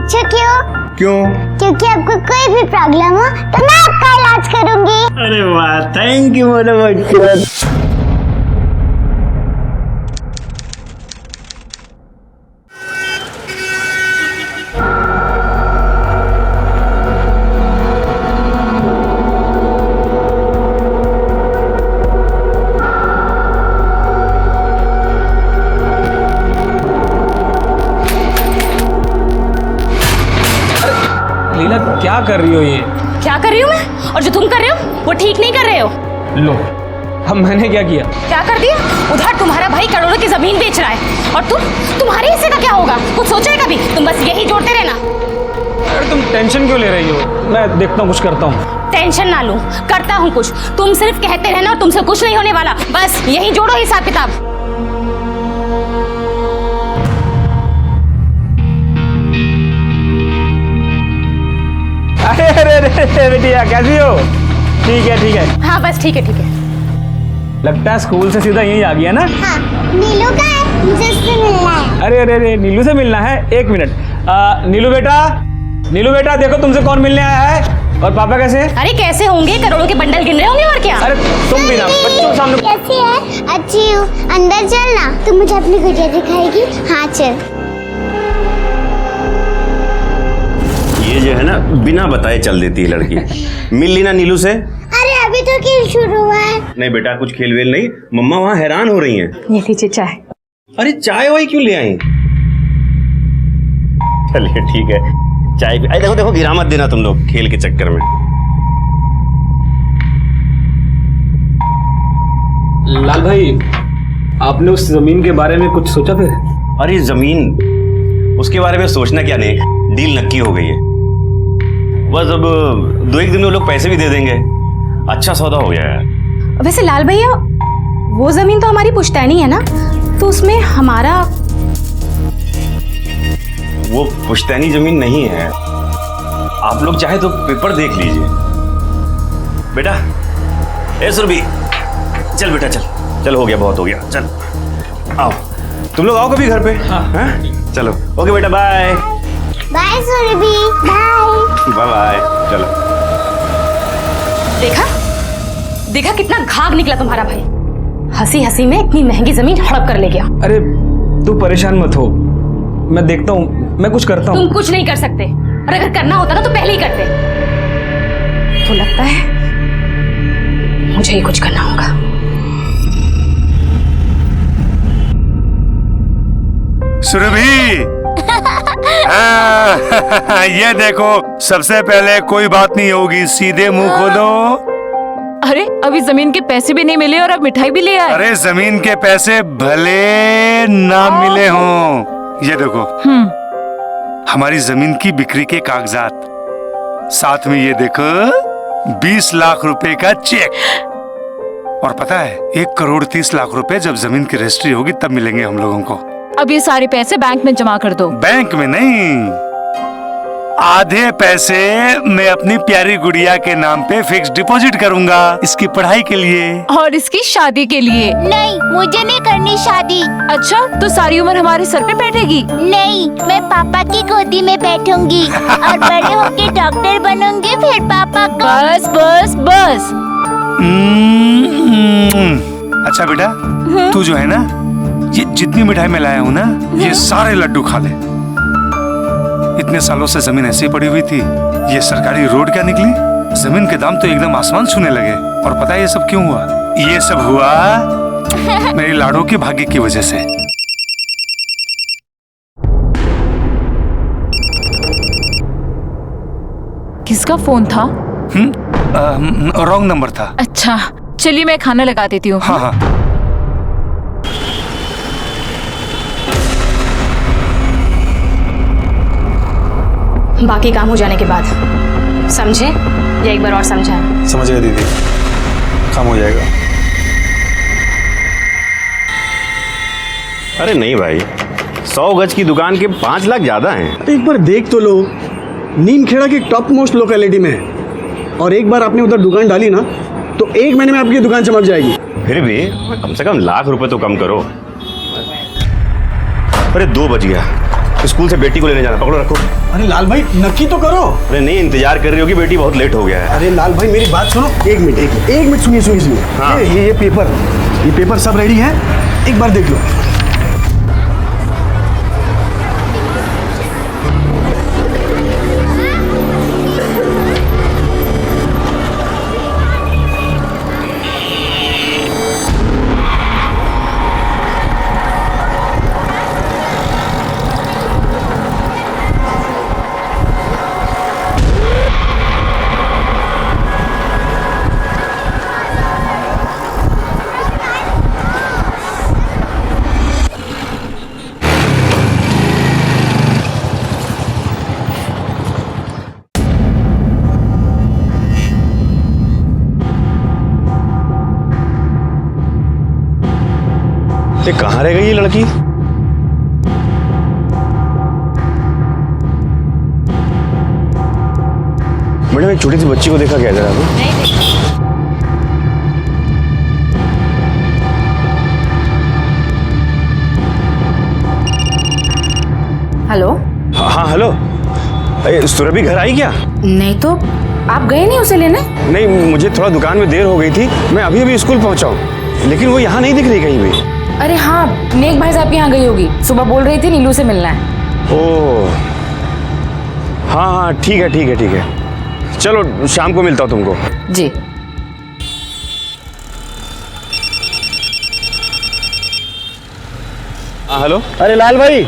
अच्छा क्यों? क्यों? क्योंकि आपको कोई भी प्रॉब्लम हो तो मैं आपका इलाज करूंगी। अरे वाह, थैंक यू मेरे बच्चे। लीला क्या कर रही हो ये? क्या कर रही हूँ मैं? और जो तुम कर रहे हो वो ठीक नहीं कर रहे हो। लो, अब मैंने क्या किया? क्या कर दिया? उधर तुम्हारा भाई करोड़ों की जमीन बेच रहा है और तुम्हारे हिस्से का क्या होगा? कुछ सोचा है कभी? तुम बस यही जोड़ते रहना। अरे तुम टेंशन क्यों ले रही हो? मैं देखता हूँ, कुछ करता हूँ। टेंशन ना लूं, करता हूँ कुछ। तुम सिर्फ कहते रहना और तुमसे कुछ नहीं होने वाला। बस यही जोड़ो हिसाब किताब। अरे अरे अरे बेटिया, कैसी हो? ठीक है ठीक है। हाँ बस ठीक है ठीक है। लगता है स्कूल से सीधा यहीं आ गया ना? हाँ, नीलू का है, मुझे उससे मिलना है। अरे अरे अरे, नीलू से मिलना है? एक मिनट। नीलू बेटा देखो तुमसे कौन मिलने आया है। और पापा कैसे हैं? अरे कैसे होंगे? करोड़ों के बंडल गिन रहे होंगे और क्या। अरे तुम भी ना बच्चों के सामने। कैसी है? अच्छी हूँ। अंदर चलना, तू मुझे अपनी गुड़िया दिखाएगी। हाँ चल। ये जो है ना, बिना बताए चल देती है लड़की। मिल ली ना नीलू से? अरे अभी तो खेल शुरू हुआ है। नहीं बेटा, कुछ खेल वेल नहीं। मम्मा वहाँ हैरान हो रही हैं। ये लीजिए चाय। अरे चाय वाई क्यों ले आई? चलिए ठीक है, चाय पी। देखो देखो, गिरा मत देना तुम लोग खेल के चक्कर में। लाल भाई, आपने उस जमीन के बारे में कुछ सोचा फिर? अरे जमीन, उसके बारे में सोचना क्या नहीं, डील नक्की हो गई है। बस अब 2-1 दिन में लोग पैसे भी दे देंगे। अच्छा सौदा हो गया यार। वैसे लाल भैया, वो जमीन तो हमारी पुश्तैनी है ना, तो उसमें हमारा। वो पुश्तैनी जमीन नहीं है। आप लोग चाहे तो पेपर देख लीजिए। बेटा, ए सुरभि, चल बेटा चल चल, हो गया, बहुत हो गया, चल आओ। तुम लोग आओ कभी घर पे। हाँ? चलो ओके बेटा, bye bye Surabhi, bye. Bye bye, चलो। देखा कितना घाघ निकला तुम्हारा भाई। हंसी हंसी में इतनी महंगी जमीन हड़प कर ले गया। अरे तू परेशान मत हो, मैं देखता हूँ, मैं कुछ करता हूँ। तुम कुछ नहीं कर सकते, और अगर करना होता ना तो पहले ही करते। तो लगता है मुझे ही कुछ करना होगा। सुरभि, ये देखो, सबसे पहले कोई बात नहीं होगी, सीधे मुंह खोलो। अरे अभी जमीन के पैसे भी नहीं मिले और अब मिठाई भी ले आए। अरे जमीन के पैसे भले ना मिले हों, ये देखो हमारी जमीन की बिक्री के कागजात, साथ में ये देखो 20 लाख रुपए का चेक। और पता है 1,30,00,000 रुपए जब जमीन की रजिस्ट्री होगी तब मिलेंगे हम लोगों को। अब ये सारे पैसे बैंक में जमा कर दो। बैंक में नहीं, आधे पैसे मैं अपनी प्यारी गुड़िया के नाम पे फिक्स डिपॉजिट करूंगा, इसकी पढ़ाई के लिए और इसकी शादी के लिए। नहीं, मुझे नहीं करनी शादी। अच्छा, तो सारी उम्र हमारे सर पे बैठेगी? नहीं, मैं पापा की गोदी में बैठूंगी और बड़े होके डॉक्टर बनूंगी, फिर पापा को। बस बस बस। अच्छा बेटा, तू जो है ना, ये जितनी मिठाई मैं लाया हूँ ना, ये सारे लड्डू खा ले। इतने सालों से जमीन ऐसे ही पड़ी हुई थी, ये सरकारी रोड क्या निकली? जमीन के दाम तो एकदम आसमान छूने लगे। और पता है ये सब क्यों हुआ? ये सब हुआ मेरी लाडो के भाग्य की वजह से। किसका फोन था? रॉन्ग नंबर था। अच्छा चलिए, मैं खाना लगा देती हूँ। हाँ हाँ। बाकी काम हो जाने के बाद समझे या एक बार और समझाएं? समझ गया दीदी, काम हो जाएगा। अरे नहीं भाई, 100 गज की दुकान के 5 लाख ज्यादा हैं। एक बार देख तो लो, नीमखेड़ा की टॉप मोस्ट लोकेलिटी में है, और एक बार आपने उधर दुकान डाली ना तो 1 महीने में आपकी दुकान चमक जाएगी। फिर भी कम से कम ₹1,00,000 तो कम करो। अरे 2 बज गया, स्कूल से बेटी को लेने जाना, पकड़ो रखो। अरे लाल भाई नक्की तो करो। अरे नहीं, इंतजार कर रही होगी बेटी, बहुत लेट हो गया है। अरे लाल भाई मेरी बात सुनो, एक मिनट सुनिए। हाँ। ये पेपर सब रेडी है, एक बार देख लो। ये कहाँ रह गई ये लड़की? मैडम एक छोटी सी बच्ची को देखा क्या इधर आपने? हेलो। हाँ हेलो, सुरभि घर आई क्या? नहीं तो आप गए नहीं उसे लेने? नहीं, मुझे थोड़ा दुकान में देर हो गई थी, मैं अभी अभी स्कूल पहुंचा हूँ, लेकिन वो यहाँ नहीं दिख रही कहीं भी। अरे हाँ, नेक भाई साहब के यहाँ गई होगी, सुबह बोल रही थी नीलू से मिलना है। ओह हाँ, ठीक है, चलो शाम को मिलता हूँ तुमको। जी। हाँ हेलो। अरे लाल भाई,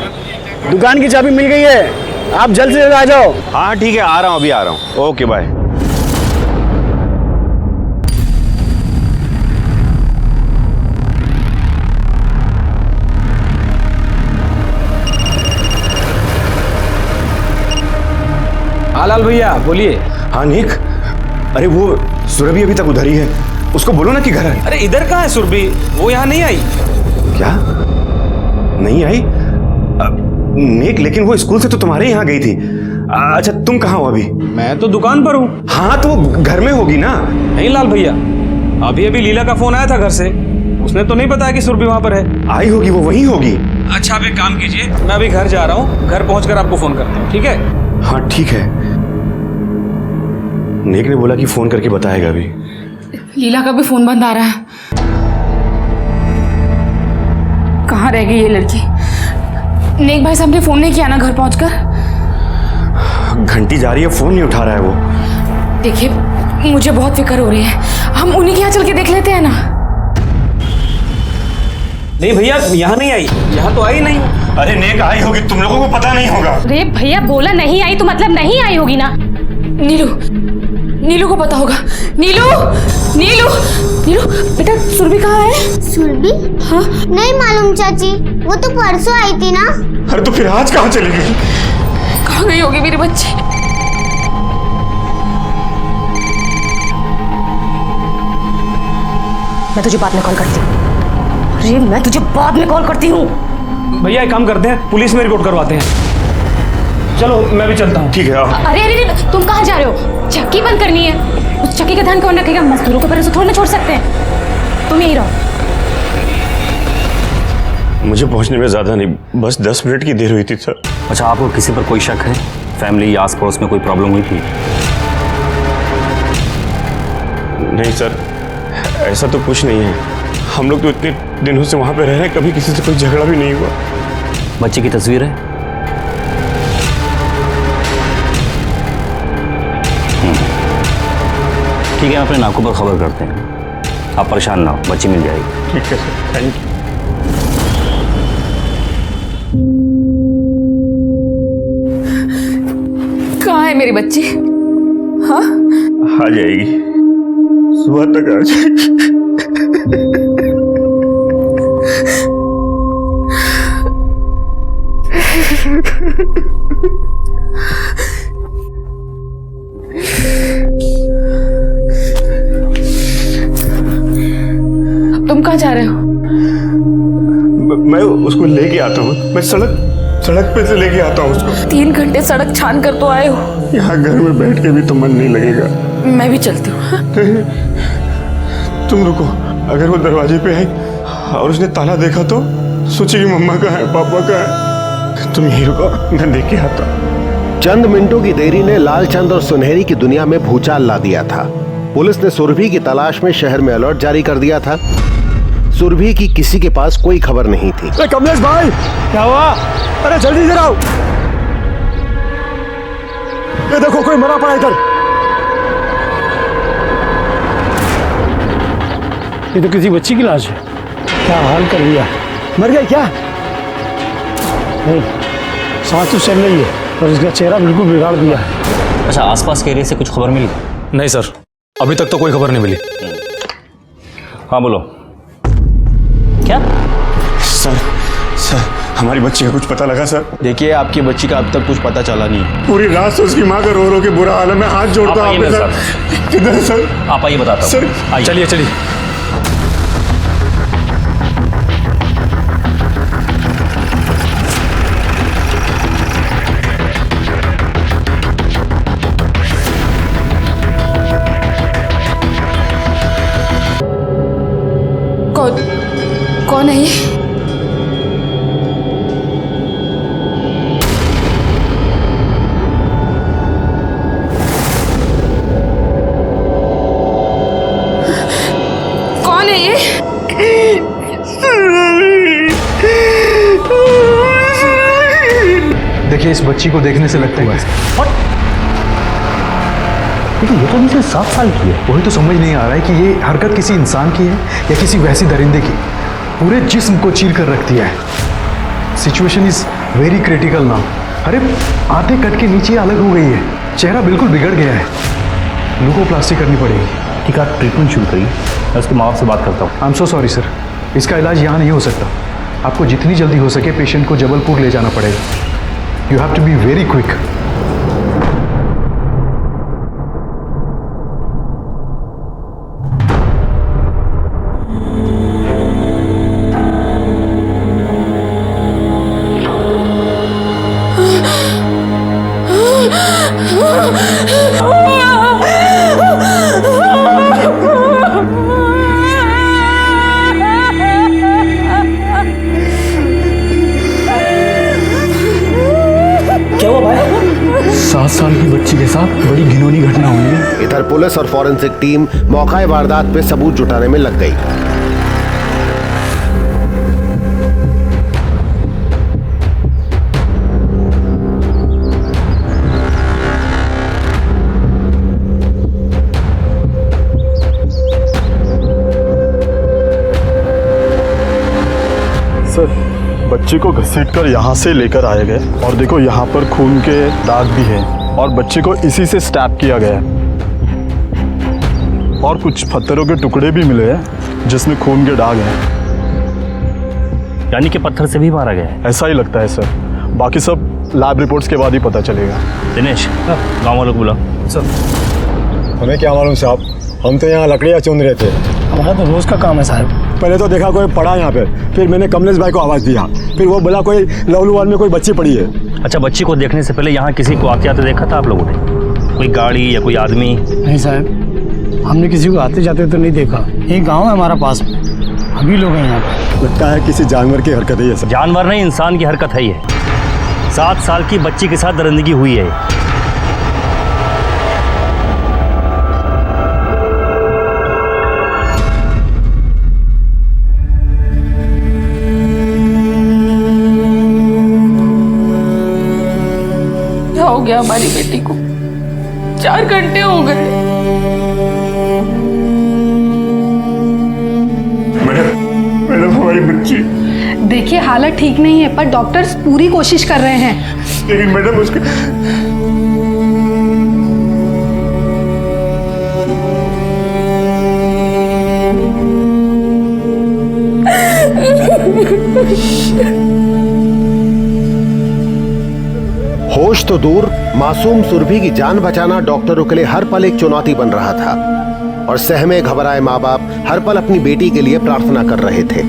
दुकान की चाबी मिल गई है, आप जल्द से जल्द आ जाओ। हाँ ठीक है, आ रहा हूँ, अभी आ रहा हूँ। Okay bye. हाँ लाल भैया बोलिए। हाँ निक, अरे वो सुरभि अभी तक उधर ही है, उसको बोलो ना कि घर है। अरे इधर कहाँ है सुरभि? वो यहाँ नहीं आई। क्या नहीं आई? नेक, लेकिन वो स्कूल से तो तुम्हारे यहाँ गई थी। अच्छा तुम कहाँ हो अभी? मैं तो दुकान पर हूँ। हाँ तो वो घर में होगी ना। नहीं लाल भैया, अभी अभी लीला का फोन आया था घर से, उसने तो नहीं बताया कि सुरभि वहाँ पर है। आई होगी, वो वहीं होगी। अच्छा आप एक काम कीजिए, मैं अभी घर जा रहा हूँ, घर पहुँचकर आपको फोन करता हूँ, ठीक है? हाँ ठीक है। नेक ने बोला कि फोन करके बताएगा अभी। लीला का भी फोन बंद आ रहा है। कहाँ रह गई ये लड़की? नेक भाई साहब ने फोन नहीं किया ना घर पहुंचकर? घंटी जा रही है, फोन नहीं उठा रहा है वो। देखिए मुझे बहुत फिक्र हो रही है, हम उन्हीं के यहाँ चल के देख लेते हैं ना। नहीं भैया, यहाँ नहीं आई, यहाँ तो आई नहीं। अरे नेक आई होगी, तुम लोगों को पता नहीं होगा। अरे भैया बोला नहीं आई तो मतलब नहीं आई होगी ना। नीलू को पता होगा। नीलू बेटा, सुरभि कहाँ है? सुरभि? हाँ नहीं मालूम चाची, वो तो परसों आई थी ना। अरे तो फिर आज कहाँ चली गई? कहाँ गई होगी मेरी बच्ची? मैं तुझे बाद में कॉल करती हूँ। अरे मैं तुझे बाद में कॉल करती हूँ। भैया एक काम करते हैं, पुलिस में रिपोर्ट करवाते हैं। चलो मैं भी चलता हूँ। ठीक है। अरे तुम कहाँ जा रहे हो? चक्की बंद करनी है, उस चक्की का ध्यान कौन रखेगा? मजदूरों को भरोसे थोड़ी ना छोड़ सकते हैं। तुम यही रहो। मुझे पहुंचने में ज्यादा नहीं, बस 10 मिनट की देर हुई थी सर। अच्छा, आपको किसी पर कोई शक है? फैमिली या आस पड़ोस में कोई प्रॉब्लम हुई थी? नहीं सर, ऐसा तो कुछ नहीं है। हम लोग तो इतने दिनों से वहां पे रह रहे हैं, कभी किसी से कोई झगड़ा भी नहीं हुआ। बच्चे की तस्वीर है? ठीक है, अपने नाकों पर खबर करते हैं। आप परेशान ना हो, बच्ची मिल जाएगी। ठीक है सर, थैंक यू। कहाँ है मेरी बच्ची? हाँ आ जाएगी, सुबह तक आ जाएगी। तुम कहाँ जा रहे हो? मैं उसको लेके आता हूँ, मैं सड़क पे से लेके आता हूँ उसको। 3 घंटे सड़क छान कर तो आए हो, यहाँ घर में बैठ के भी तो मन नहीं लगेगा। मैं भी चलती हूँ। हाँ? तुम रुको, अगर वो दरवाजे पे आई और उसने ताला देखा तो सोचेगी मम्मा कहाँ है, पापा कहाँ है। तुम यहीं रुको, मैं देख के आता हूँ। चंद मिनटों की देरी ने लालचंद और सुनहरी की दुनिया में भूचाल ला दिया था। पुलिस ने सुरभि की तलाश में शहर में अलर्ट जारी कर दिया था। सुरभि की किसी के पास कोई खबर नहीं थी। कमलेश भाई, क्या हुआ? अरे जल्दी इधर आओ। ये देखो, कोई मरा पड़ा इधर। ये तो किसी बच्ची की लाश है। क्या हाल कर दिया। मर गई क्या? नहीं, सांस तो चल रही है और इसका चेहरा बिल्कुल बिगाड़ दिया है। अच्छा, आसपास के एरिया से कुछ खबर मिली? नहीं सर, अभी तक तो कोई खबर नहीं मिली। हाँ बोलो। क्या? सर हमारी बच्ची का कुछ पता लगा सर? देखिए, आपकी बच्ची का अब तक कुछ पता चला नहीं। पूरी रात से उसकी माँ का रो रो के बुरा हाल है। मैं हाथ जोड़ता हूँ आपके सर। किधर सर? आप आइए, बताता हूँ। सर आइए। चलिए चलिए। कौन है ये? कौन है ये? देखिए, इस बच्ची को देखने से लगता है लेकिन ये तो मुझे 7 साल की है। वही तो समझ नहीं आ रहा है कि ये हरकत किसी इंसान की है या किसी वैसी दरिंदे की। पूरे जिस्म को चीर कर रख दिया है। Situation is very critical now. अरे आधे कट के नीचे अलग हो गई है, चेहरा बिल्कुल बिगड़ गया है। ग्लूकोप्लास्टी करनी पड़ेगी। ठीक है, आप ट्रीटमेंट शुरू करिए, मैं उसके माँ बाप से बात करता हूँ। I am so sorry sir, इसका इलाज यहाँ नहीं हो सकता। आपको जितनी जल्दी हो सके पेशेंट को जबलपुर ले जाना पड़ेगा। You have to be very quick. क्या हुआ भाई? 7 साल की बच्ची के साथ बड़ी घिनौनी घटना हुई है। इधर पुलिस और फॉरेंसिक टीम मौका वारदात पे सबूत जुटाने में लग गई। सर, बच्ची को घसीटकर यहाँ से लेकर आए गए और देखो यहाँ पर खून के दाग भी हैं और बच्ची को इसी से स्टैब किया गया है और कुछ पत्थरों के टुकड़े भी मिले हैं जिसमें खून के दाग हैं। यानी कि पत्थर से भी मारा गया है? ऐसा ही लगता है सर, बाकी सब लैब रिपोर्ट्स के बाद ही पता चलेगा। दिनेश, गाँव वालों को बुलाओ। हमें क्या मालूम साहब, हम तो यहाँ लकड़ियाँ चुन रहे थे। हमारा तो रोज का काम है साहब। पहले तो देखा कोई पड़ा यहाँ पे, फिर मैंने कमलेश भाई को आवाज़ दिया, फिर वो बोला कोई लवलुवान में कोई बच्ची पड़ी है। अच्छा, बच्ची को देखने से पहले यहाँ किसी को आते आते देखा था आप लोगों ने? कोई गाड़ी या कोई आदमी? नहीं साहब, हमने किसी को आते जाते तो नहीं देखा। ये गाँव है हमारा पास में, हम ही लोग हैं यहाँ पे। लगता है किसी जानवर की हरकत है ये सब। जानवर नहीं, इंसान की हरकत है ये। 7 साल की बच्ची के साथ दरिंदगी हुई है। हो गया हमारी बेटी को? 4 घंटे हो गए। मैडम हमारी बच्ची। देखिए, हालत ठीक नहीं है पर डॉक्टर्स पूरी कोशिश कर रहे हैं। लेकिन मैडम उसके होश तो दूर, मासूम सुरभि की जान बचाना डॉक्टरों के लिए हर पल एक चुनौती बन रहा था और सहमे घबराए माँ बाप हर पल अपनी बेटी के लिए प्रार्थना कर रहे थे।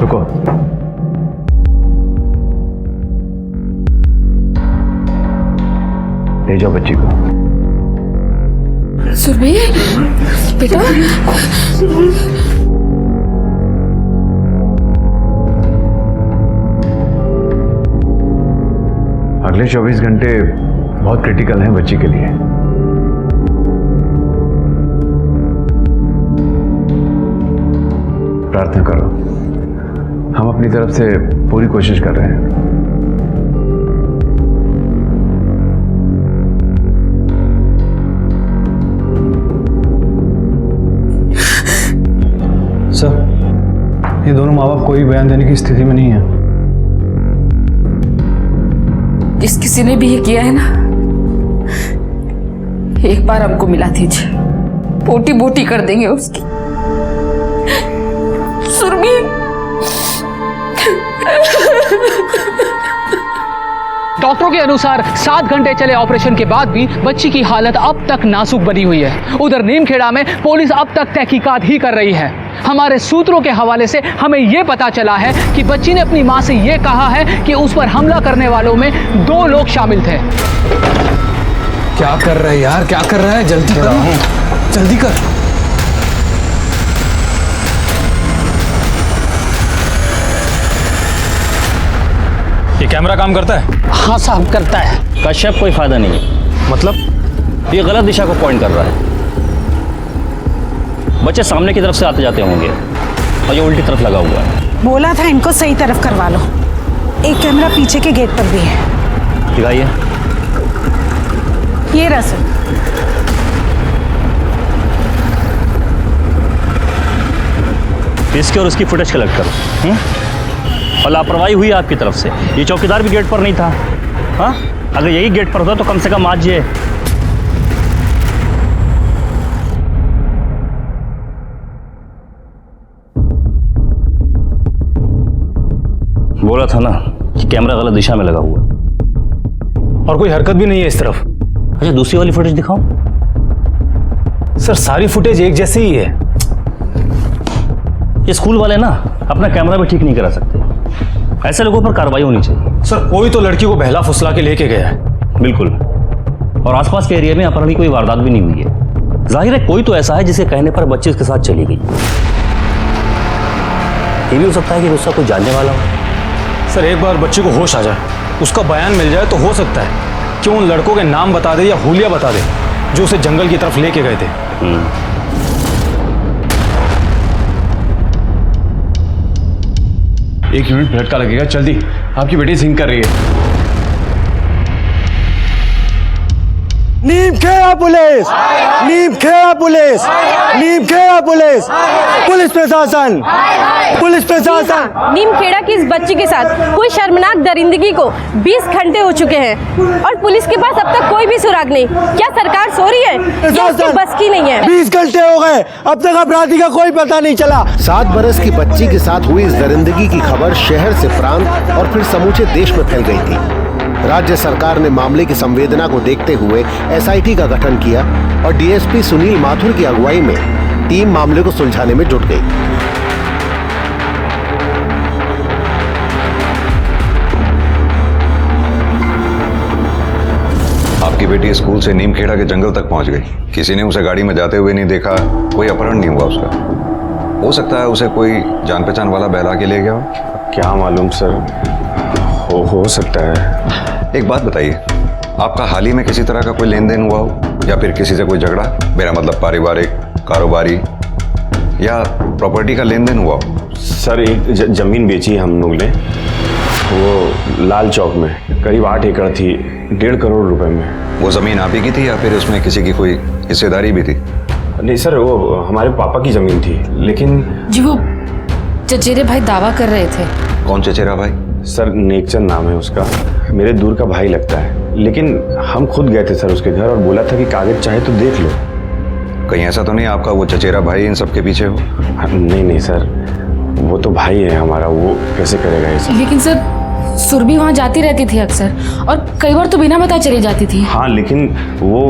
रुको। ले जाओ बच्ची को। सुरभि बेटा, अगले 24 घंटे बहुत क्रिटिकल हैं बच्ची के लिए। प्रार्थना करो, हम अपनी तरफ से पूरी कोशिश कर रहे हैं। सर, ये दोनों माँ बाप कोई बयान देने की स्थिति में नहीं है। जिस किसी ने भी ये किया है ना, एक बार हमको मिला दीजिए, बोटी बोटी कर देंगे उसकी। सुरभि, डॉक्टरों के अनुसार 7 घंटे चले ऑपरेशन के बाद भी बच्ची की हालत अब तक नाजुक बनी हुई है। उधर नीमखेड़ा में पुलिस अब तक तहकीकात ही कर रही है। हमारे सूत्रों के हवाले से हमें यह पता चला है कि बच्ची ने अपनी मां से यह कहा है कि उस पर हमला करने वालों में 2 लोग शामिल थे। क्या कर रहा है यार, क्या कर रहा है? जल्दी करो, जल्दी कर। ये कैमरा काम करता है? हाँ साहब करता है। कश्यप कोई फायदा नहीं है। मतलब ये गलत दिशा को पॉइंट कर रहा है। बच्चे सामने की तरफ से आते जाते होंगे और ये उल्टी तरफ लगा हुआ है। बोला था इनको सही तरफ करवा लो। एक कैमरा पीछे के गेट पर भी है। दिखाइए। ये रहा सर। इसकी और उसकी फुटेज कलेक्ट करो। और लापरवाही हुई आपकी तरफ से। ये चौकीदार भी गेट पर नहीं था। हाँ, अगर यही गेट पर होता तो कम से कम आज ये बोला था ना कि कैमरा गलत दिशा में लगा हुआ। और कोई हरकत भी नहीं है इस तरफ। अच्छा, दूसरी वाली फुटेज दिखाओ। सर, सारी फुटेज एक जैसी ही है। ये स्कूल वाले ना अपना कैमरा भी ठीक नहीं करा सकते। ऐसे लोगों पर कार्रवाई होनी चाहिए। सर, कोई तो लड़की को बहला फुसला के लेके गया है। बिल्कुल। और आसपास के एरिया में अपहरण की कोई वारदात भी नहीं हुई है। जाहिर है कोई तो ऐसा है जिसके कहने पर बच्ची उसके साथ चली गई। ये भी हो सकता है कि उसका कोई जानने वाला हो। सर, एक बार बच्चे को होश आ जाए, उसका बयान मिल जाए तो हो सकता है कि उन लड़कों के नाम बता दे या हुलिया बता दे जो उसे जंगल की तरफ लेके गए थे। एक यूनिट ब्लड का लगेगा। जल्दी, आपकी बेटी सिंक कर रही है। Neemkheda police, Neemkheda police, Neemkheda police, police प्रशासन, पुलिस प्रशासन। नीमखेड़ा की इस बच्ची के साथ कोई शर्मनाक दरिंदगी को 20 घंटे हो चुके हैं और पुलिस के पास अब तक कोई भी सुराग नहीं। क्या सरकार सो रही है? क्या उसकी बस की नहीं है? 20 घंटे हो गए, अब तक अपराधी का कोई पता नहीं चला। 7 बरस की बच्ची के साथ हुई इस दरिंदगी की खबर शहर से प्रांत और फिर समूचे देश में फैल गई थी। राज्य सरकार ने मामले की संवेदना को देखते हुए एसआईटी का गठन किया और डीएसपी सुनील माथुर की अगुवाई में टीम मामले को सुलझाने में जुट गई। आपकी बेटी स्कूल से नीमखेड़ा के जंगल तक पहुंच गई। किसी ने उसे गाड़ी में जाते हुए नहीं देखा, कोई अपहरण नहीं हुआ उसका। हो सकता है उसे कोई जान पहचान वाला बहला के ले गया हो। क्या मालूम सर, हो सकता है। एक बात बताइए, आपका हाल ही में किसी तरह का कोई लेन देन हुआ हो या फिर किसी से कोई झगड़ा? मेरा मतलब पारिवारिक, कारोबारी या प्रॉपर्टी का लेन देन हुआ हो? सर, एक जमीन बेची हम लोग ने, वो लाल चौक में, करीब 8 एकड़ थी, 1.5 करोड़ रुपए में। वो जमीन आप ही की थी या फिर उसमें किसी की कोई हिस्सेदारी भी थी? नहीं सर, वो हमारे पापा की जमीन थी। लेकिन जी वो चचेरे भाई दावा कर रहे थे। कौन चचेरा भाई? सर, नेकचंद नाम है उसका, मेरे दूर का भाई लगता है। लेकिन हम खुद गए थे सर उसके घर और बोला था कि कागज चाहे तो देख लो। कहीं ऐसा तो नहीं आपका वो चचेरा भाई इन सब के पीछे हो? नहीं सर, वो तो भाई है हमारा, वो कैसे करेगा ये सब? लेकिन सर, सुरभि वहाँ जाती रहती थी अक्सर और कई बार तो बिना बताए चली जाती थी। हाँ, लेकिन वो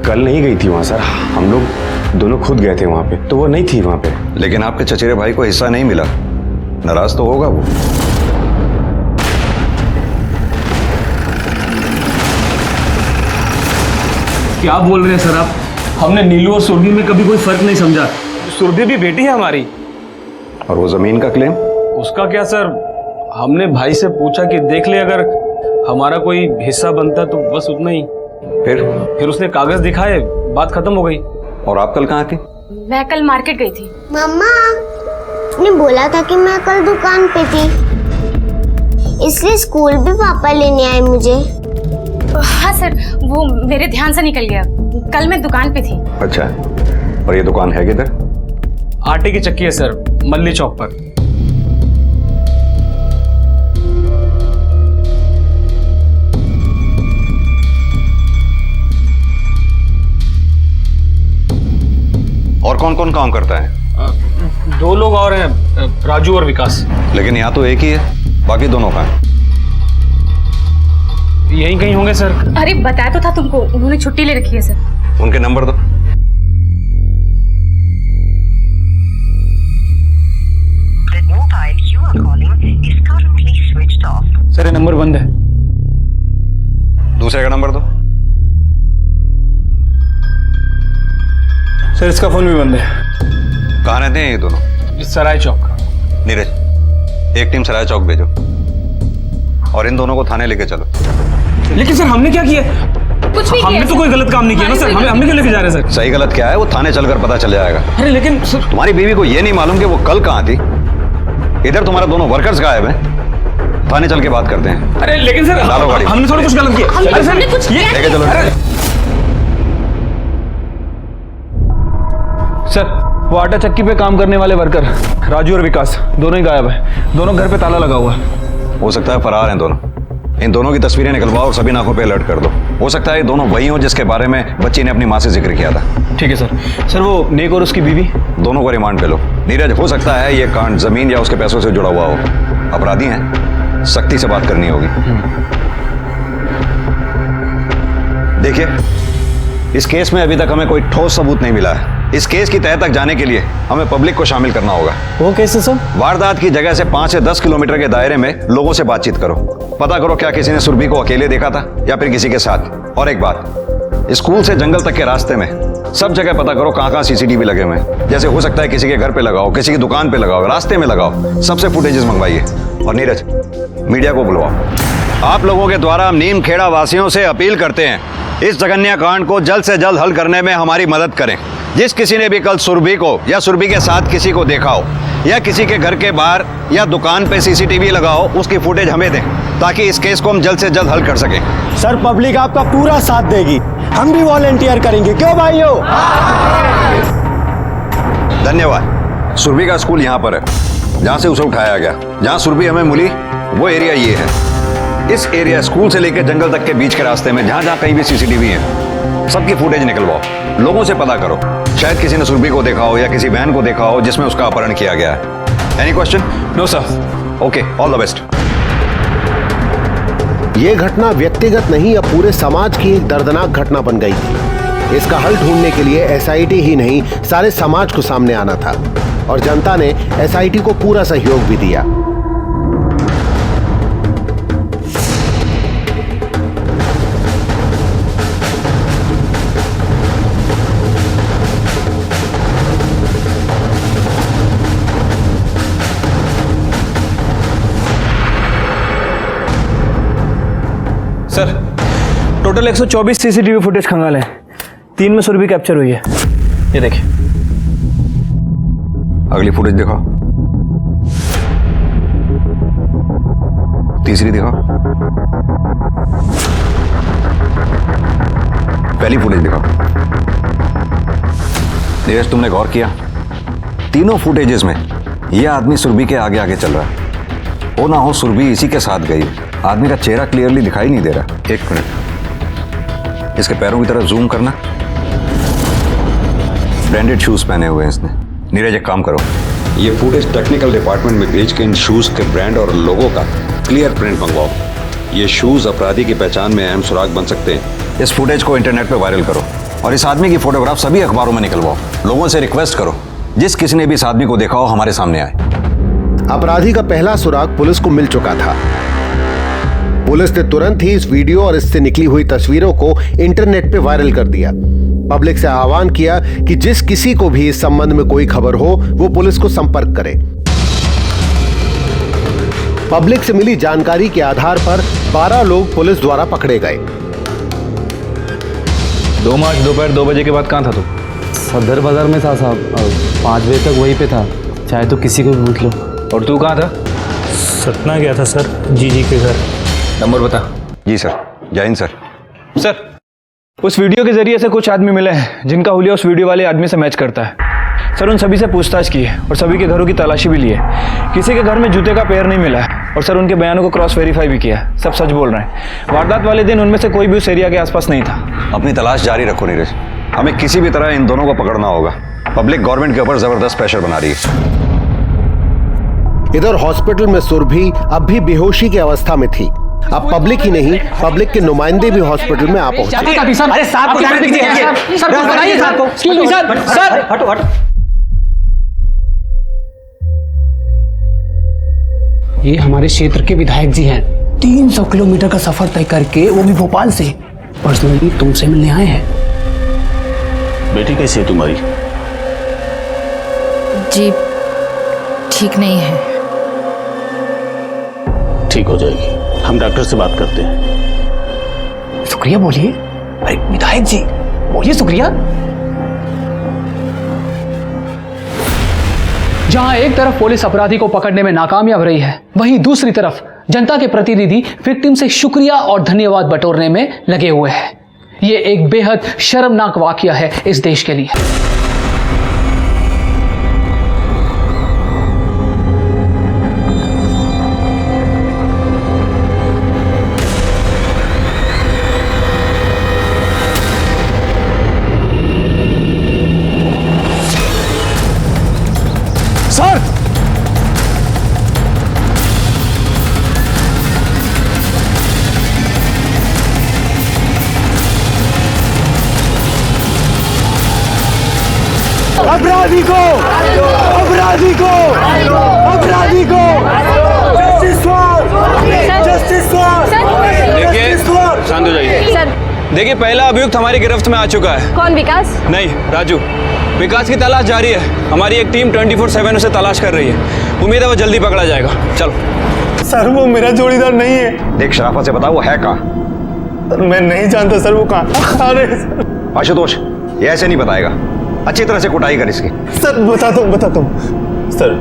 कल नहीं गई थी वहाँ सर, हम लोग दोनों खुद गए थे वहाँ पे, तो वो नहीं थी वहाँ पे। लेकिन आपके चचेरे भाई को हिस्सा नहीं मिला? नाराज तो होगा वो। क्या बोल रहे हैं सर आप? हमने नीलू और सुरभि में कभी कोई फर्क नहीं समझा। सुरभि भी बेटी है हमारी। और वो जमीन का क्लेम? उसका क्या सर, हमने भाई से पूछा कि देख ले अगर हमारा कोई हिस्सा बनता तो बस उतना ही। फिर उसने कागज दिखाए, बात खत्म हो गई। और आप कल कहाँ थी? मैं कल मार्केट गई थी। मम्मा ने बोला था कि मैं कल दुकान पे थी, इसलिए स्कूल भी पापा लेने आए मुझे। हाँ सर, वो मेरे ध्यान से निकल गया। कल मैं दुकान पे थी। अच्छा, और ये दुकान है किधर? आटे की चक्की है सर, मल्ली चौक पर। और कौन कौन काम करता है? 2 लोग और हैं, राजू और विकास। लेकिन यहाँ तो एक ही है, बाकी दोनों कहाँ हैं? यहीं कहीं होंगे सर। अरे बताया तो था तुमको, उन्होंने छुट्टी ले रखी है सर। उनके नंबर दो। सर ये नंबर बंद है। दूसरे का नंबर दो। सर इसका फोन भी बंद है। कहाँ रहते हैं ये दोनों? सराय चौक। नीरज, एक टीम सराय चौक भेजो और इन दोनों को थाने लेके चलो। लेकिन सर हमने क्या किया? कुछ भी हमने तो कोई गलत काम नहीं किया ना सर। हमें क्यों लेके जा रहे हैं सर? सही गलत क्या है वो थाने चलकर पता चल जाएगा। अरे लेकिन सर, तुम्हारी बीवी को ये नहीं मालूम कि वो कल कहाँ थी? इधर तुम्हारा दोनों वर्कर्स गायब हैं। थाने चल के बात करते हैं। अरे लेकिन सर डालो गाड़ी। हमने थोड़ा कुछ गलत किया। हमने कुछ किया लेके चलो। सर वो आटा चक्की पे काम करने वाले वर्कर राजू और विकास दोनों ही गायब है। दोनों घर पे ताला लगा हुआ है। हो सकता है फरार हैं दोनों। इन दोनों की तस्वीरें निकलवाओ और सभी नाकों पे अलर्ट कर दो। हो सकता है ये दोनों वही हों जिसके बारे में बच्ची ने अपनी माँ से जिक्र किया था। ठीक है सर। सर वो नेक और उसकी बीवी दोनों को रिमांड पे लो। नीरज, हो सकता है ये कांड जमीन या उसके पैसों से जुड़ा हुआ हो। अपराधी हैं, सख्ती से बात करनी होगी। देखिए, इस केस में अभी तक हमें कोई ठोस सबूत नहीं मिला है। इस केस की तह तक जाने के लिए हमें पब्लिक को शामिल करना होगा। वो कैसे सर? वारदात की जगह से 5 से 10 किलोमीटर के दायरे में लोगों से बातचीत करो। पता करो क्या किसी ने सुरभि को अकेले देखा था या फिर किसी के साथ। और एक बात, स्कूल से जंगल तक के रास्ते में सब जगह पता करो कहाँ कहाँ CCTV लगे हुए हैं। जैसे हो सकता है किसी के घर पे लगाओ, किसी की दुकान पे लगाओ, रास्ते में लगाओ, सबसे फुटेजेस मंगवाइए। और नीरज, मीडिया को बुलवाओ। आप लोगों के द्वारा हम नीमखेड़ा वासियों से अपील करते हैं, इस जघन्य कांड को जल्द से जल्द हल करने में हमारी मदद करें। जिस किसी ने भी कल सुरभि को या सुरभि के साथ किसी को देखा हो या किसी के घर के बाहर या दुकान पे CCTV लगाओ, उसकी फुटेज हमें दें ताकि इस केस को हम जल्द से जल्द हल कर सकें। सर पब्लिक आपका पूरा साथ देगी, हम भी वॉलंटियर करेंगे, क्यों भाइयों? धन्यवाद। सुरभि का स्कूल यहाँ पर है जहाँ से उसे उठाया गया। जहाँ सुरभि हमें मिली वो एरिया ये है। इस एरिया स्कूल से लेकर जंगल तक के बीच के रास्ते में जहाँ जहाँ कहीं भी CCTV है, सबकी फुटेज निकलवाओ। लोगों से पता करो, शायद किसी ने सुरभि को देखा हो या किसी वैन को देखा हो जिसमें उसका अपहरण किया गया है। Any question? No sir. Okay, all the best. ये घटना व्यक्तिगत नहीं अब पूरे समाज की एक दर्दनाक घटना बन गई थी। इसका हल ढूंढने के लिए SIT ही नहीं, सारे समाज को सामने आना था और जनता ने SIT को पूरा सहयोग भी दिया। सर टोटल 124 CCTV फुटेज खंगाल है। 3 में सुरभि कैप्चर हुई है। ये देखिए। अगली फुटेज दिखाओ। तीसरी दिखाओ। पहली फुटेज दिखाओ। नीरज, तुमने गौर किया? तीनों फुटेजेस में यह आदमी सुरभि के आगे आगे चल रहा है। हो ना हो सुरभि इसी के साथ गई। आदमी का चेहरा क्लियरली दिखाई नहीं दे रहा। एक मिनट, इसके पैरों की तरफ जूम करना। ब्रांडेड शूज पहने हुए हैं इसने। नीरज, एक काम करो, ये फुटेज टेक्निकल डिपार्टमेंट में भेज के इन शूज के ब्रांड और लोगों का क्लियर प्रिंट मंगवाओ। ये शूज अपराधी की पहचान में अहम सुराग बन सकते हैं। इस फुटेज को इंटरनेट पे वायरल करो और इस आदमी की फोटोग्राफ सभी अखबारों में निकलवाओ। लोगों से रिक्वेस्ट करो, जिस किसी ने भी इस आदमी को देखा हो हमारे सामने आए। अपराधी का पहला सुराग पुलिस को मिल चुका था। पुलिस ने तुरंत ही इस वीडियो और इससे निकली हुई तस्वीरों को इंटरनेट पे वायरल कर दिया। पब्लिक से आह्वान किया कि जिस किसी को भी इस संबंध में कोई खबर हो वो पुलिस को संपर्क करे। पब्लिक से मिली जानकारी के आधार पर 12 लोग पुलिस द्वारा पकड़े गए। 2 मार्च दोपहर 2 बजे के बाद कहाँ था तू? सदर बाजार में था साहब, 5 बजे तक वहीं पे था, चाहे तो किसी को भी पूछ लो। और तू कहाँ था? सतना गया था सर, जी के घर। नंबर बता। जी सर। जय हिंद सर। सर, उस वीडियो के जरिए से कुछ आदमी मिले हैं जिनका हुलिया उस वीडियो वाले आदमी से मैच करता है। सर, उन सभी से पूछताछ की है और सभी के घरों की तलाशी भी ली है। किसी के घर में जूते का पैर नहीं मिला है और सर उनके बयानों को क्रॉस वेरीफाई भी किया है। सब सच बोल रहे हैं। वारदात वाले दिन उनमें से कोई भी उस एरिया के आसपास नहीं था। अपनी तलाश जारी रखो नीरज, हमें किसी भी तरह इन दोनों को पकड़ना होगा। पब्लिक गवर्नमेंट के ऊपर जबरदस्त प्रेशर बना रही है। इधर हॉस्पिटल में सुरभि अब भी बेहोशी की अवस्था में थी। अब पब्लिक ही नहीं, पब्लिक के नुमाइंदे भी हॉस्पिटल में आ पहुंचे। अरे साहब को जाने दीजिए, सर कुछ बताइए साहब को। एक्सक्यूज मी सर, सर हटो हटो। ये हमारे क्षेत्र के विधायक जी हैं। 300 किलोमीटर का सफर तय करके, वो भी भोपाल से, पर्सनली तुमसे मिलने आए हैं। बेटी कैसी है तुम्हारी? जी ठीक नहीं है। ठीक हो जाएगी, हम डॉक्टर से बात करते हैं। शुक्रिया बोलिए। अरे विधायक जी बोलिए शुक्रिया। जहां एक तरफ पुलिस अपराधी को पकड़ने में नाकामयाब रही है, वहीं दूसरी तरफ जनता के प्रतिनिधि विक्टिम से शुक्रिया और धन्यवाद बटोरने में लगे हुए हैं। ये एक बेहद शर्मनाक वाकया है इस देश के लिए। सर, अपराधी को, अपराधी को, अपराधी को जस्टिस फॉर, जस्टिस फॉर। देखिए, शांत हो जाइए। सर, देखिए, पहला अभियुक्त हमारी गिरफ्त में आ चुका है। कौन? विकास? नहीं, राजू। विकास की तलाश जारी है। हमारी एक टीम 24/7 उसे तलाश कर रही है। उम्मीद है वो जल्दी पकड़ा जाएगा। चलो। सर वो मेरा जोड़ीदार नहीं है। देख, शराफत से बता वो है कहाँ? मैं नहीं जानता सर वो कहाँ। अरे आशुतोष, ये ऐसे नहीं बताएगा। अच्छी तरह से कुटाई कर इसकी। सर बता तुम। सर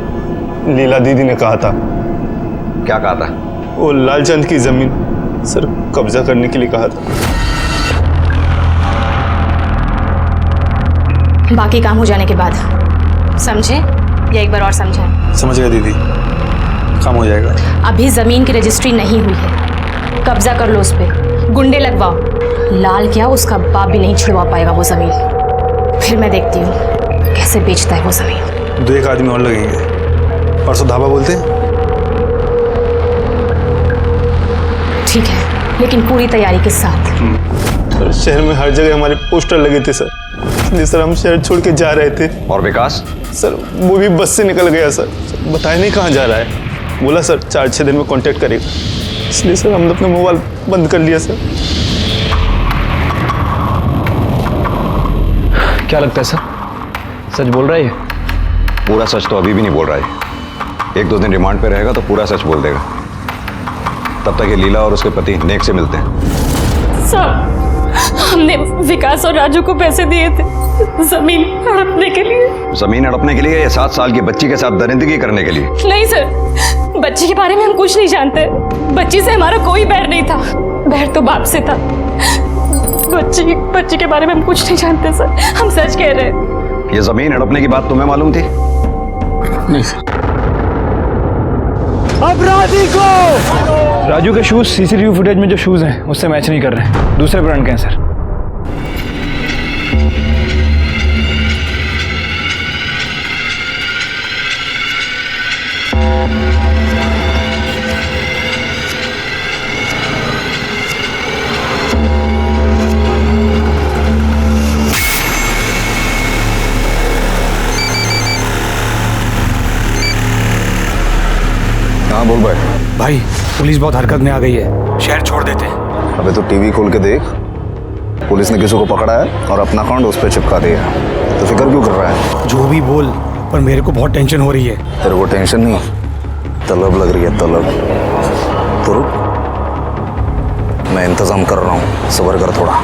लीला दीदी ने कहा था। क्या कहा था? वो लालचंद की जमीन सर कब्जा करने के लिए कहा था। बाकी काम हो जाने के बाद समझे या एक बार और समझाएं? समझ गया दीदी, काम हो जाएगा। अभी जमीन की रजिस्ट्री नहीं हुई है, कब्जा कर लो उस पे, गुंडे लगवाओ। लाल क्या, उसका बाप भी नहीं छिड़वा पाएगा वो जमीन। फिर मैं देखती हूँ कैसे बेचता है वो जमीन। 2 आदमी और लगेंगे। परसों धाबा बोलते हैं। ठीक है, लेकिन पूरी तैयारी के साथ। सर शहर में हर जगह हमारे पोस्टर लगे थे सर, इसलिए सर हम शहर छोड़ के जा रहे थे। और विकास? सर वो भी बस से निकल गया सर, बताया नहीं कहाँ जा रहा है। बोला सर 4-6 दिन में कांटेक्ट करेगा, इसलिए सर हमने अपना मोबाइल बंद कर लिया सर। क्या लगता है सर, सच बोल रहा है? पूरा सच तो अभी भी नहीं बोल रहा है। 1-2 दिन रिमांड पे रहेगा तो पूरा सच बोल देगा। तब तक ये लीला और उसके पति नेक से मिलते हैं। सर हमने विकास और राजू को पैसे दिए थे जमीन हड़पने के लिए। जमीन हड़पने के लिए या 7 साल की बच्ची के साथ दरिंदगी करने के लिए? नहीं सर, बच्ची के बारे में हम कुछ नहीं जानते। बच्ची से हमारा कोई बैर नहीं था, बैर तो बाप से था। बच्ची के बारे में हम कुछ नहीं जानते सर, हम सच कह रहे हैं। ये जमीन हड़पने की बात तुम्हें मालूम थी? नहीं सर। अपराधी को! राजू के शूज सीसीटीवी फुटेज में जो शूज हैं उससे मैच नहीं कर रहे हैं, दूसरे ब्रांड के हैं सर। हाँ बोल भाई। भाई पुलिस बहुत हरकत में आ गई है, शहर छोड़ देते हैं। अबे तो टीवी खोल के देख, पुलिस ने किसी को पकड़ा है और अपना अकाउंट उस पर चिपका दिया है। तो फिक्र क्यों कर रहा है? जो भी बोल, पर मेरे को बहुत टेंशन हो रही है। तेरे को टेंशन नहीं, तलब लग रही है, तलब। तो रुक, मैं इंतजाम कर रहा हूँ, सब्र कर थोड़ा।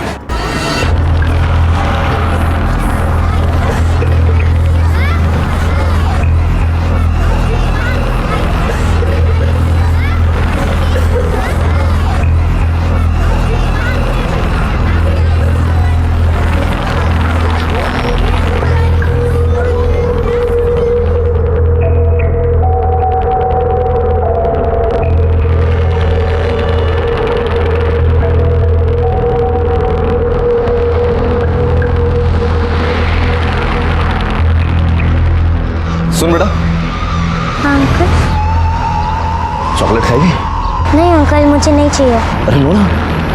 सुन बेटा, हाँ अंकल। चॉकलेट खाएगी? नहीं अंकल, मुझे नहीं चाहिए। अरे लो ना,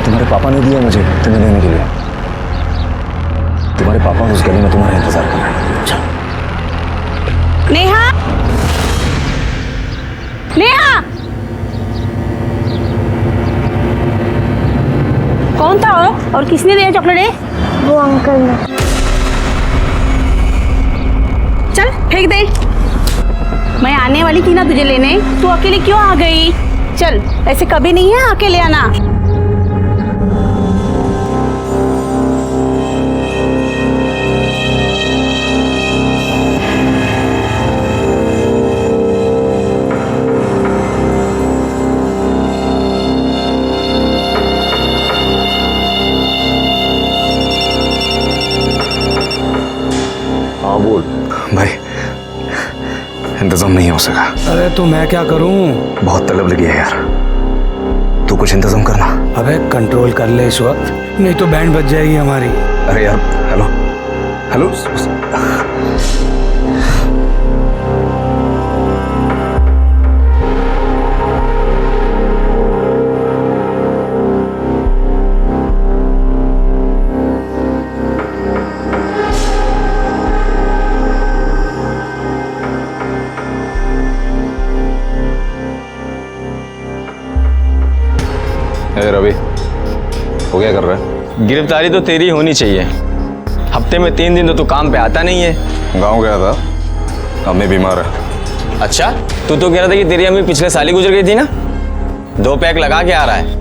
तुम्हारे पापा ने दिया मुझे तुम्हें देने के लिए। तुम्हारे पापा उस गली में तुम्हारा इंतजार कर रहे हैं। चल। नेहा, नेहा, कौन था और किसने दिया चॉकलेट? वो अंकल ने। चल फेंक दे। मैं आने वाली थी ना तुझे लेने, तू अकेले क्यों आ गई? चल, ऐसे कभी नहीं है अकेले आना। हाँ बोल भाई, इंतजाम नहीं हो सका। अरे तो मैं क्या करूं? बहुत तलब लगी है यार, तू कुछ इंतजाम करना। अबे कंट्रोल कर ले इस वक्त, नहीं तो बैंड बज जाएगी हमारी। अरे यार, हेलो हेलो। रवि, वो क्या कर रहा है? गिरफ्तारी तो तेरी होनी चाहिए। हफ्ते में 3 दिन तो तू काम पे आता नहीं है। गांव गया था, अम्मी बीमार है। अच्छा, तू तो कह रहा था कि तेरी अम्मी पिछले साल ही गुजर गई थी ना? 2 पैक लगा के आ रहा है?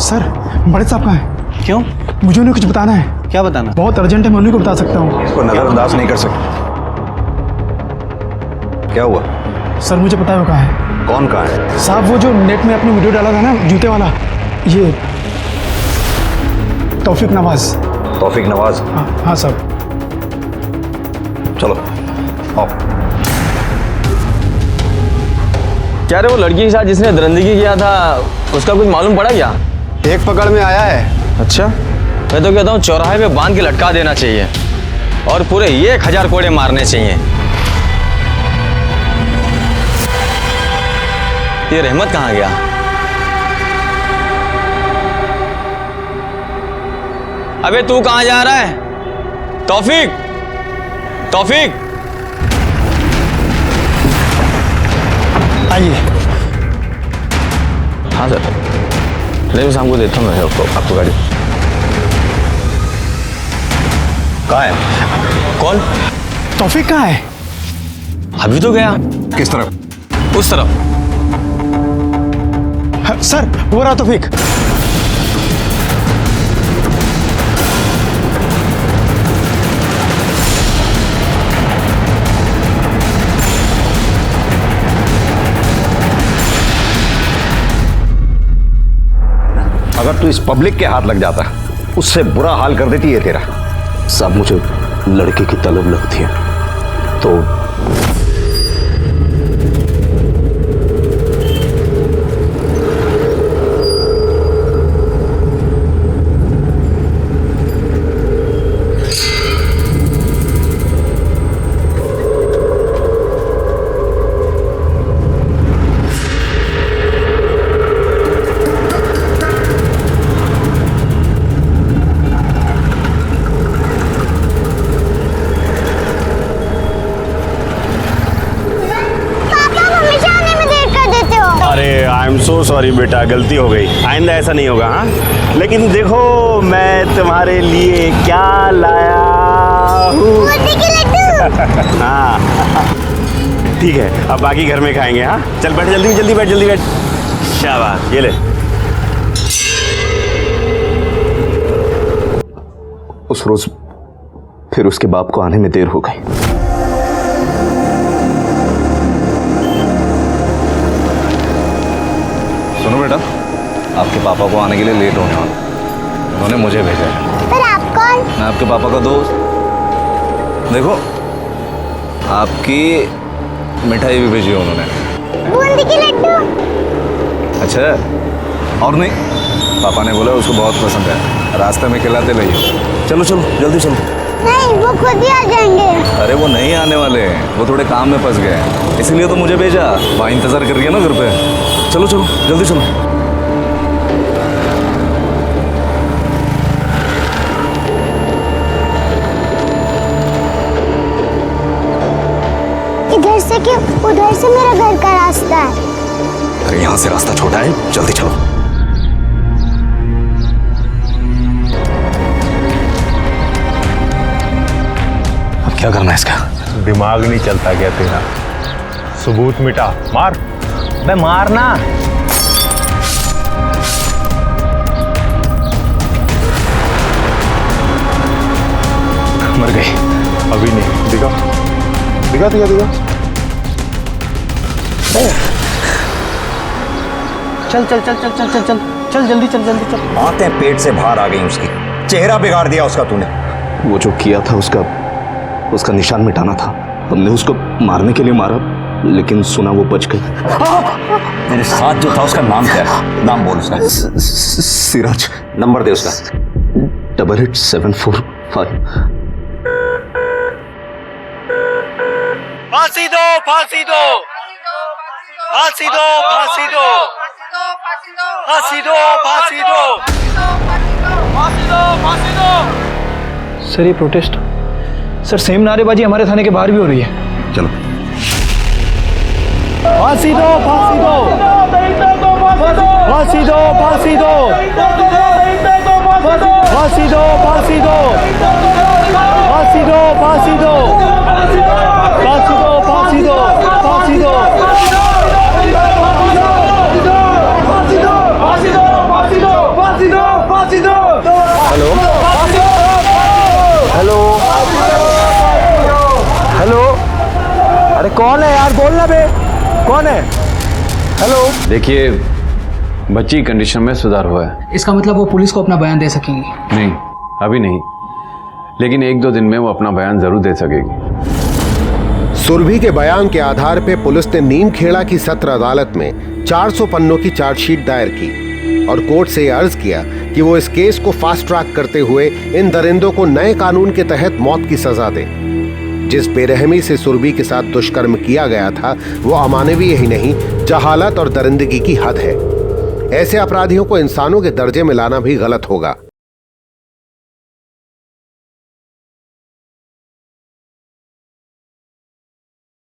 सर, बड़े साहब कहाँ है? क्यों? मुझे उन्हें कुछ बताना है। क्या बताना? बहुत अर्जेंट है, मैं उन्हीं को बता सकता हूँ। इसको नजरअंदाज नहीं कर सकते। क्या हुआ? सर मुझे पता है वो कहाँ है। कौन कहाँ है? साहब वो जो नेट में अपनी वीडियो डाला था ना, जूते वाला, ये तौफीक नवाज। तौफीक नवाज? हाँ साहब। चलो आओ। क्या रे, वो लड़की के साथ जिसने दरिंदगी किया था उसका कुछ मालूम पड़ा क्या? एक पकड़ में आया है। अच्छा, मैं तो कहता हूँ चौराहे पे बांध के लटका देना चाहिए और पूरे 1000 कोड़े मारने चाहिए। ये रहमत कहाँ गया? अबे तू कहाँ जा रहा है? तौफीक, तौफीक, आइए। हाँ सर, नहीं शाम को देता हूँ मैं आपको गाड़ी। कहाँ है? कौन? तौफीक कहाँ है? अभी तो गया। किस तरफ? उस तरफ। हाँ, सर वो रहा तौफीक। अगर तू इस पब्लिक के हाथ लग जाता उससे बुरा हाल कर देती है तेरा। साहब मुझे लड़के की तलब लगती है तो आई एम सो सॉरी बेटा, गलती हो गई, आइंदा ऐसा नहीं होगा। हाँ, लेकिन देखो मैं तुम्हारे लिए क्या लाया हूँ। हाँ ठीक है, अब बाकी घर में खाएंगे। हाँ चल बैठ, जल्दी जल्दी बैठ, जल्दी बैठ। शाबाश, ये ले। उस रोज फिर उसके बाप को आने में देर हो गई। सुनो बेटा, आपके पापा को आने के लिए लेट होने वाला, उन्होंने मुझे भेजा है। पर आप कौन? मैं आपके पापा का दोस्त। देखो आपकी मिठाई भी भेजी है उन्होंने। बूंदी के लड्डू। अच्छा, और नहीं, पापा ने बोला उसको बहुत पसंद है, रास्ते में खिलाते रहिए। चलो चलो जल्दी चलो। नहीं, वो खुद ही आ जाएंगे। अरे वो नहीं आने वाले हैं, वो थोड़े काम में फंस गए हैं, इसीलिए तो मुझे भेजा। वहाँ इंतजार कर रही है ना घर पे। चलो चलो जल्दी चलो। इधर से क्यों? उधर से मेरा घर का रास्ता है। अरे यहाँ से रास्ता छोटा है, जल्दी चलो। अब क्या करना है इसका? दिमाग नहीं चलता क्या तेरा? सबूत मिटा, मार। मैं मारना। मर गई। अभी नहीं, दिखा दिखा दिखा दिखा। चल चल चल चल चल चल चल चल जल्दी चल जल्दी चल। आते पेट से बाहर आ गई उसकी, चेहरा बिगाड़ दिया उसका तूने। वो जो किया था उसका निशान मिटाना था। हमने उसको मारने के लिए मारा, लेकिन सुना वो बच गई। मेरे साथ जो था उसका नाम क्या है? नाम बोल उसका। सिराज। नंबर दे उसका। 8874 फांसी दो, फांसी दो, फांसी दो, फांसी दो, फांसी दो, फांसी दो, फांसी दो, फांसी दो। सर ये प्रोटेस्ट, सर सेम नारेबाजी हमारे थाने के बाहर भी हो रही है। चलो। फांसी दो, फांसी दो, फांसी दो, फांसी दो, फांसी दो, फांसी दो, फांसी दो, फांसी दो, फांसी दो, फांसी दो, फांसी दो, फांसी दो। हेलो हेलो हेलो, अरे कौन है यार, बोलना बे, कौन है? हेलो। देखिए, बच्ची की कंडीशन में सुधार हुआ है। इसका मतलब वो पुलिस को अपना बयान दे सकेंगी? नहीं, अभी नहीं, लेकिन 1-2 दिन में वो अपना बयान जरूर दे सकेगी। सुरभि के बयान के आधार पर पुलिस ने नीमखेड़ा की सत्र अदालत में 400 पन्नों की चार्जशीट दायर की और कोर्ट से अर्ज किया कि वो इस केस को फास्ट ट्रैक करते हुए इन दरिंदों को नए कानून के तहत मौत की सजा दे। जिस बेरहमी से सुरभि के साथ दुष्कर्म किया गया था वो अमानवीय ही नहीं, जहालत और दरिंदगी की हद है। ऐसे अपराधियों को इंसानों के दर्जे में लाना भी गलत होगा।